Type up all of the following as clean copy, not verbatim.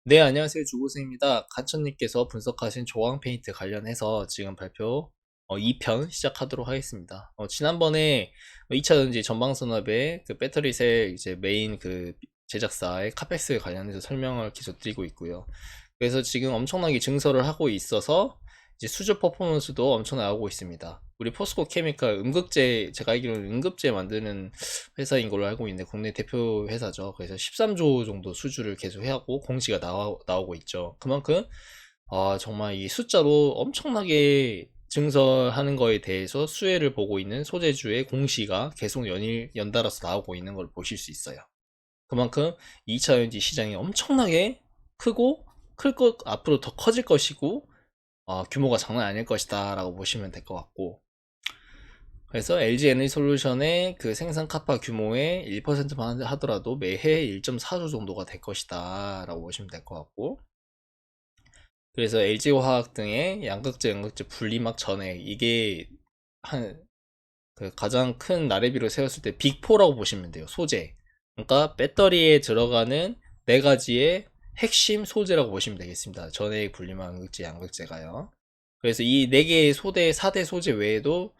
네, 안녕하세요. 주고생입니다. 간천님께서 분석하신 조항 페인트 관련해서 지금 발표 2편 시작하도록 하겠습니다. 지난번에 2차전지 전방산업의 그 배터리셀 이제 메인 그 제작사의 카펙스 관련해서 설명을 계속 드리고 있고요. 그래서 지금 엄청나게 증설을 하고 있어서 이제 수주 퍼포먼스도 엄청 나오고 있습니다. 우리 포스코 케미칼 음극재, 제가 알기로는 음극재 만드는 회사인 걸로 알고 있는데 국내 대표 회사죠. 그래서 13조 정도 수주를 계속 해하고 공시가 나오고 있죠. 그만큼 정말 이 숫자로 엄청나게 증설하는 거에 대해서 수혜를 보고 있는 소재주의 공시가 계속 연달아서 나오고 있는 걸 보실 수 있어요. 그만큼 2차 전지 시장이 엄청나게 크고 앞으로 더 커질 것이고 규모가 장난 아닐 것이다 라고 보시면 될 것 같고, 그래서 LG 에너지솔루션의 그 생산 카파 규모의 1%만 하더라도 매해 1.4조 정도가 될 것이다 라고 보시면 될 것 같고, 그래서 LG화학 등의 양극재 양극재 분리막 전액, 이게 한 그 가장 큰 나래비로 세웠을 때 빅4라고 보시면 돼요. 소재, 그러니까 배터리에 들어가는 네 가지의 핵심 소재라고 보시면 되겠습니다. 전해액, 분리막, 양극재, 양극재가요. 그래서 이 네 개의 4대 소재 외에도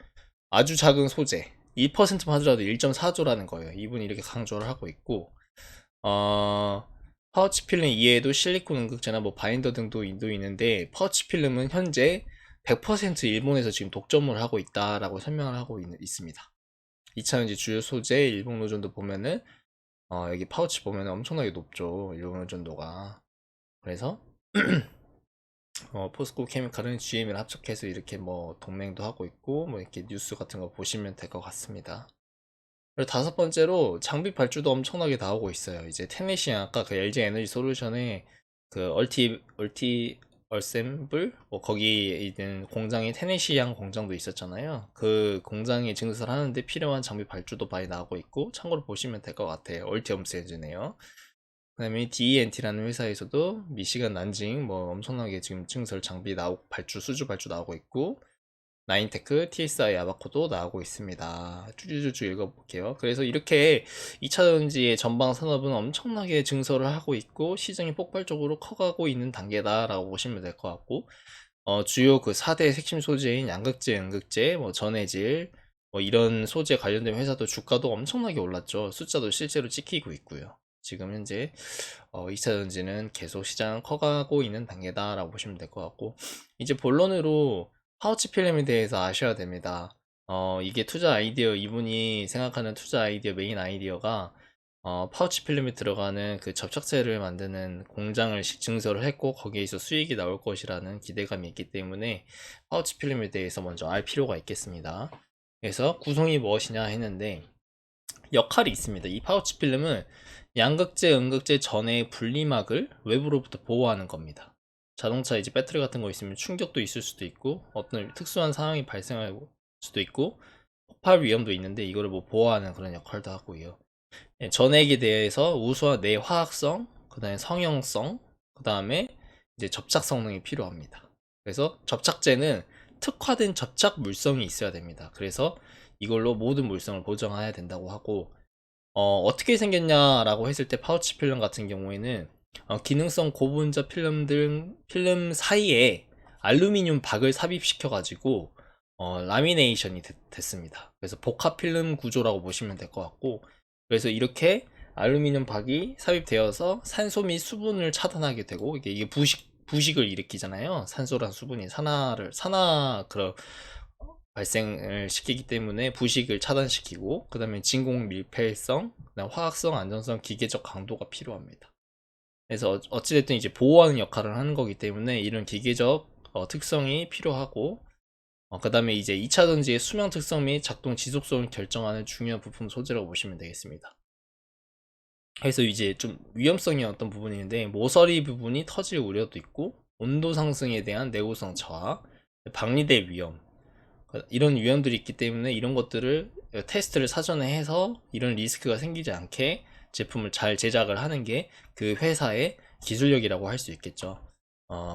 아주 작은 소재 1%만 하더라도 1.4조라는 거예요. 이분이 이렇게 강조를 하고 있고, 어, 파우치 필름 이외에도 실리콘 음극재나 뭐 바인더 등도 있는데, 파우치 필름은 현재 100% 일본에서 지금 독점을 하고 있다라고 설명을 하고 있습니다. 2차전지 주요 소재 일본 노전도 보면은 여기 파우치 보면은 엄청나게 높죠, 일본 노전도가. 그래서 포스코 케미칼은 GM이랑 합작해서 이렇게 뭐 동맹도 하고 있고, 뭐 이렇게 뉴스 같은 거 보시면 될 것 같습니다. 그리고 다섯 번째로 장비 발주도 엄청나게 나오고 있어요. 이제 테네시아, 아까 그 LG 에너지 솔루션의 그 얼티 얼셈블 뭐 거기 있는 공장이 테네시안 공장도 있었잖아요. 그 공장에 증설하는데 필요한 장비 발주도 많이 나오고 있고, 참고로 보시면 될 것 같아요. 얼티 엄세즈네요. 그다음에 DENT라는 회사에서도 미시간 난징 뭐 엄청나게 지금 증설 장비 나오고 발주 수주 발주 나오고 있고, 나인테크, TSI, 아바코도 나오고 있습니다. 쭈쭈쭈쭈 읽어볼게요. 그래서 이렇게 2차전지의 전방 산업은 엄청나게 증설을 하고 있고 시장이 폭발적으로 커가고 있는 단계다라고 보시면 될 것 같고, 주요 그 4대 핵심 소재인 양극재, 음극재, 뭐 전해질, 뭐 이런 소재 관련된 회사도 주가도 엄청나게 올랐죠. 숫자도 실제로 찍히고 있고요. 지금 현재 2차전지는 계속 시장 커가고 있는 단계다라고 보시면 될 것 같고, 이제 본론으로 파우치 필름에 대해서 아셔야 됩니다. 이게 투자 아이디어, 이분이 생각하는 투자 아이디어, 메인 아이디어가 파우치 필름에 들어가는 그 접착제를 만드는 공장을 증설을 했고 거기에서 수익이 나올 것이라는 기대감이 있기 때문에 파우치 필름에 대해서 먼저 알 필요가 있겠습니다. 그래서 구성이 무엇이냐 했는데, 역할이 있습니다. 이 파우치 필름은 양극재, 음극재 전해의 분리막을 외부로부터 보호하는 겁니다. 자동차 이제 배터리 같은 거 있으면 충격도 있을 수도 있고 어떤 특수한 상황이 발생할 수도 있고 폭발 위험도 있는데, 이거를 뭐 보호하는 그런 역할도 하고요. 전액에 대해서 우수한 내화학성, 그 다음에 성형성, 그 다음에 이제 접착 성능이 필요합니다. 그래서 접착제는 특화된 접착 물성이 있어야 됩니다. 그래서 이걸로 모든 물성을 보정해야 된다고 하고, 어떻게 생겼냐라고 했을 때 파우치 필름 같은 경우에는 기능성 고분자 필름 사이에 알루미늄 박을 삽입시켜 가지고 라미네이션이 됐습니다. 그래서 복합 필름 구조라고 보시면 될 것 같고, 그래서 이렇게 알루미늄 박이 삽입되어서 산소 및 수분을 차단하게 되고, 이게 부식을 일으키잖아요. 산소랑 수분이 산화 그런 발생을 시키기 때문에 부식을 차단시키고, 그 다음에 진공 밀폐성, 그다음 화학성, 안전성, 기계적 강도가 필요합니다. 그래서 어찌됐든 이제 보호하는 역할을 하는 거기 때문에 이런 기계적 특성이 필요하고, 그 다음에 이제 2차 전지의 수명 특성 및 작동 지속성을 결정하는 중요한 부품 소재라고 보시면 되겠습니다. 그래서 이제 좀 위험성이 어떤 부분이 있는데, 모서리 부분이 터질 우려도 있고, 온도 상승에 대한 내구성 저하, 방리될 위험, 이런 위험들이 있기 때문에 이런 것들을 테스트를 사전에 해서 이런 리스크가 생기지 않게 제품을 잘 제작을 하는 게 그 회사의 기술력이라고 할 수 있겠죠.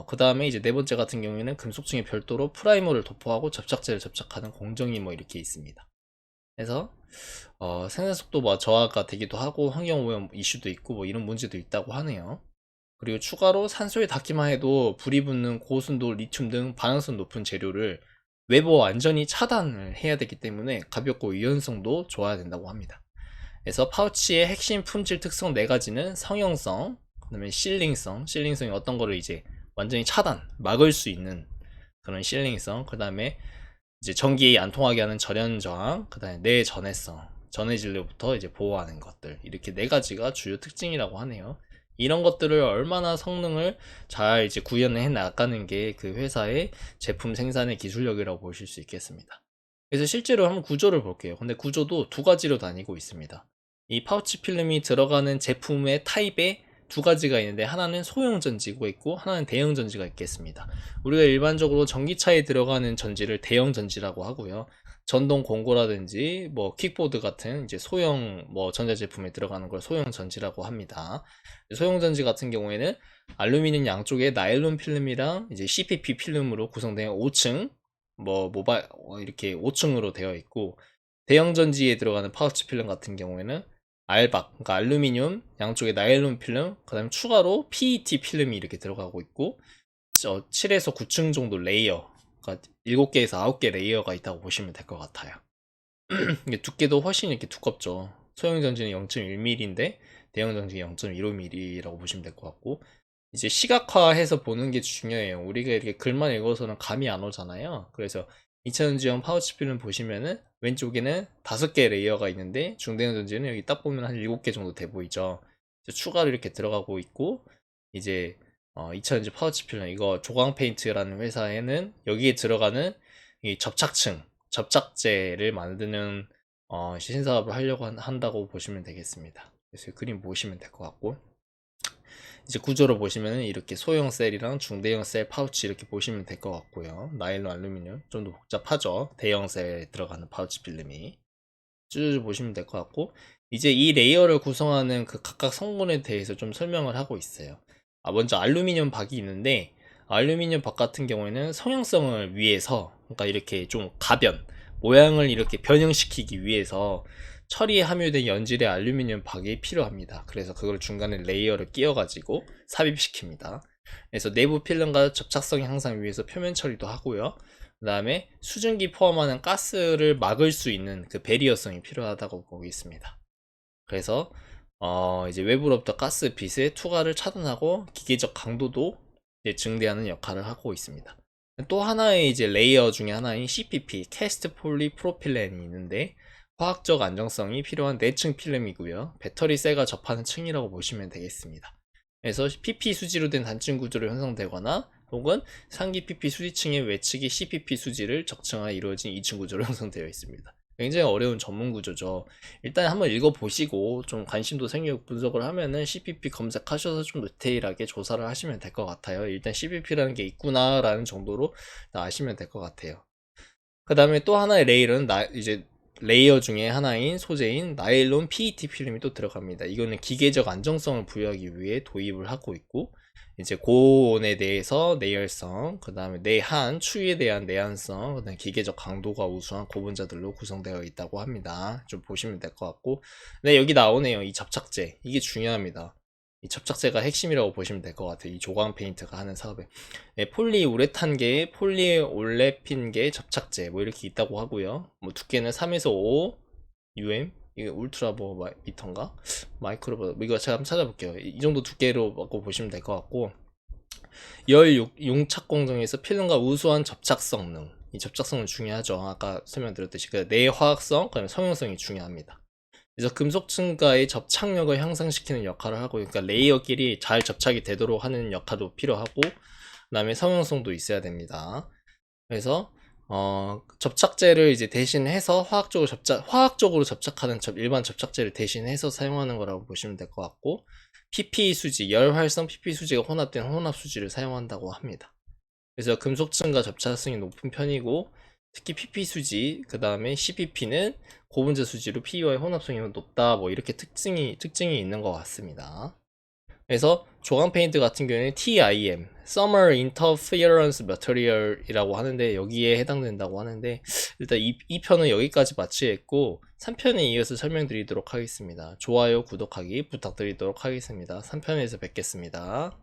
그 다음에 이제 네 번째 같은 경우에는 금속층에 별도로 프라이머를 도포하고 접착제를 접착하는 공정이 뭐 이렇게 있습니다. 그래서 생산 속도 뭐 저하가 되기도 하고 환경 오염 이슈도 있고 뭐 이런 문제도 있다고 하네요. 그리고 추가로 산소에 닿기만 해도 불이 붙는 고순도 리튬 등 반응성 높은 재료를 외부 완전히 차단을 해야 되기 때문에 가볍고 유연성도 좋아야 된다고 합니다. 그래서 파우치의 핵심 품질 특성 4가지는 성형성, 그 다음에 실링성이 어떤 거를 이제 완전히 막을 수 있는 그런 실링성, 그 다음에 이제 전기 안 통하게 하는 절연 저항, 그 다음에 내전해성, 전해질로부터 이제 보호하는 것들, 이렇게 4가지가 주요 특징이라고 하네요. 이런 것들을 얼마나 성능을 잘 이제 구현해 나가는 게 그 회사의 제품 생산의 기술력이라고 보실 수 있겠습니다. 그래서 실제로 한번 구조를 볼게요. 근데 구조도 2가지로 나뉘고 있습니다. 이 파우치 필름이 들어가는 제품의 타입에 2가지가 있는데, 하나는 소형 전지가 있고 하나는 대형 전지가 있겠습니다. 우리가 일반적으로 전기차에 들어가는 전지를 대형 전지라고 하고요. 전동 공구라든지 뭐 킥보드 같은 이제 소형 뭐 전자제품에 들어가는 걸 소형 전지라고 합니다. 소형 전지 같은 경우에는 알루미늄 양쪽에 나일론 필름이랑 이제 CPP 필름으로 구성된 5층 뭐 모바일 이렇게 5층으로 되어 있고, 대형 전지에 들어가는 파우치 필름 같은 경우에는 알박, 그러니까 알루미늄 양쪽에 나일론 필름, 그 다음에 추가로 PET 필름이 이렇게 들어가고 있고, 7에서 9층 정도 레이어, 그러니까 7개에서 9개 레이어가 있다고 보시면 될 것 같아요. 이게 두께도 훨씬 이렇게 두껍죠. 소형 전지는 0.1mm인데 대형 전지는 0.15mm라고 보시면 될 것 같고, 이제 시각화해서 보는 게 중요해요. 우리가 이렇게 글만 읽어서는 감이 안 오잖아요. 그래서 2000전지형 파우치 필름 보시면은 왼쪽에는 5개 레이어가 있는데, 중대형 전지는 여기 딱 보면 한 7개 정도 돼 보이죠. 추가로 이렇게 들어가고 있고, 이제 2000전지 파우치 필름, 이거 조광 페인트라는 회사에는 여기에 들어가는 이 접착제를 만드는 신사업을 하려고 한다고 보시면 되겠습니다. 그래서 그림 보시면 될 것 같고, 이제 구조를 보시면 이렇게 소형 셀이랑 중대형 셀 파우치 이렇게 보시면 될 것 같고요. 나일론 알루미늄 좀 더 복잡하죠. 대형 셀에 들어가는 파우치 필름이 쭉 보시면 될 것 같고, 이제 이 레이어를 구성하는 그 각각 성분에 대해서 좀 설명을 하고 있어요. 먼저 알루미늄 박이 있는데, 알루미늄 박 같은 경우에는 성형성을 위해서, 그러니까 이렇게 좀 모양을 이렇게 변형시키기 위해서 처리에 함유된 연질의 알루미늄 박이 필요합니다. 그래서 그걸 중간에 레이어를 끼워가지고 삽입시킵니다. 그래서 내부 필름과 접착성 향상 위해서 표면 처리도 하고요. 그 다음에 수증기 포함하는 가스를 막을 수 있는 그 배리어성이 필요하다고 보고 있습니다. 그래서 이제 외부로부터 가스 빛의 투과를 차단하고 기계적 강도도 증대하는 역할을 하고 있습니다. 또 하나의 이제 레이어 중에 하나인 CPP, 캐스트 폴리프로필렌이 있는데, 화학적 안정성이 필요한 내층 필름이고요. 배터리 셀과 접하는 층이라고 보시면 되겠습니다. 그래서 PP 수지로 된 단층 구조로 형성되거나, 혹은 상기 PP 수지층의 외측이 CPP 수지를 적층하여 이루어진 2층 구조로 형성되어 있습니다. 굉장히 어려운 전문 구조죠. 일단 한번 읽어보시고 좀 관심도 생기고 분석을 하면은 CPP 검색하셔서 좀 디테일하게 조사를 하시면 될 것 같아요. 일단 CPP라는 게 있구나 라는 정도로 아시면 될 것 같아요. 그 다음에 또 하나의 레일은 이제 레이어 중에 하나인 소재인 나일론 PET 필름이 또 들어갑니다. 이거는 기계적 안정성을 부여하기 위해 도입을 하고 있고, 이제 고온에 대해서 내열성, 그 다음에 내한, 추위에 대한 내한성, 그 다음에 기계적 강도가 우수한 고분자들로 구성되어 있다고 합니다. 좀 보시면 될 것 같고, 네, 여기 나오네요. 이 접착제. 이게 중요합니다. 이 접착제가 핵심이라고 보시면 될 것 같아요. 이 조광 페인트가 하는 사업에. 네, 폴리우레탄계, 폴리올레핀계 접착제 뭐 이렇게 있다고 하고요. 뭐 두께는 3에서 5 UM, 이게 울트라 뭐 미터인가? 마이크로 뭐 이거 제가 한번 찾아볼게요. 이 정도 두께로 갖고 보시면 될 것 같고, 열 용착 공정에서 필름과 우수한 접착 성능, 이 접착성은 중요하죠. 아까 설명드렸듯이 그 내화학성, 그다음에 성형성이 중요합니다. 그래서 금속층과의 접착력을 향상시키는 역할을 하고, 그러니까 레이어끼리 잘 접착이 되도록 하는 역할도 필요하고, 그 다음에 성형성도 있어야 됩니다. 그래서 접착제를 이제 대신해서 화학적으로 접착하는 일반 접착제를 대신해서 사용하는 거라고 보시면 될 것 같고, PP 수지, 열활성 PP 수지가 혼합된 혼합 수지를 사용한다고 합니다. 그래서 금속층과 접착성이 높은 편이고, 특히 PP 수지, 그 다음에 CPP는 고분자 수지로 PE와의 혼합성이 높다, 뭐 이렇게 특징이 있는 것 같습니다. 그래서 조광 페인트 같은 경우에는 TIM, Thermal Interference Material 이라고 하는데, 여기에 해당된다고 하는데, 일단 이 편은 여기까지 마치겠고 3편에 이어서 설명드리도록 하겠습니다. 좋아요, 구독하기 부탁드리도록 하겠습니다. 3편에서 뵙겠습니다.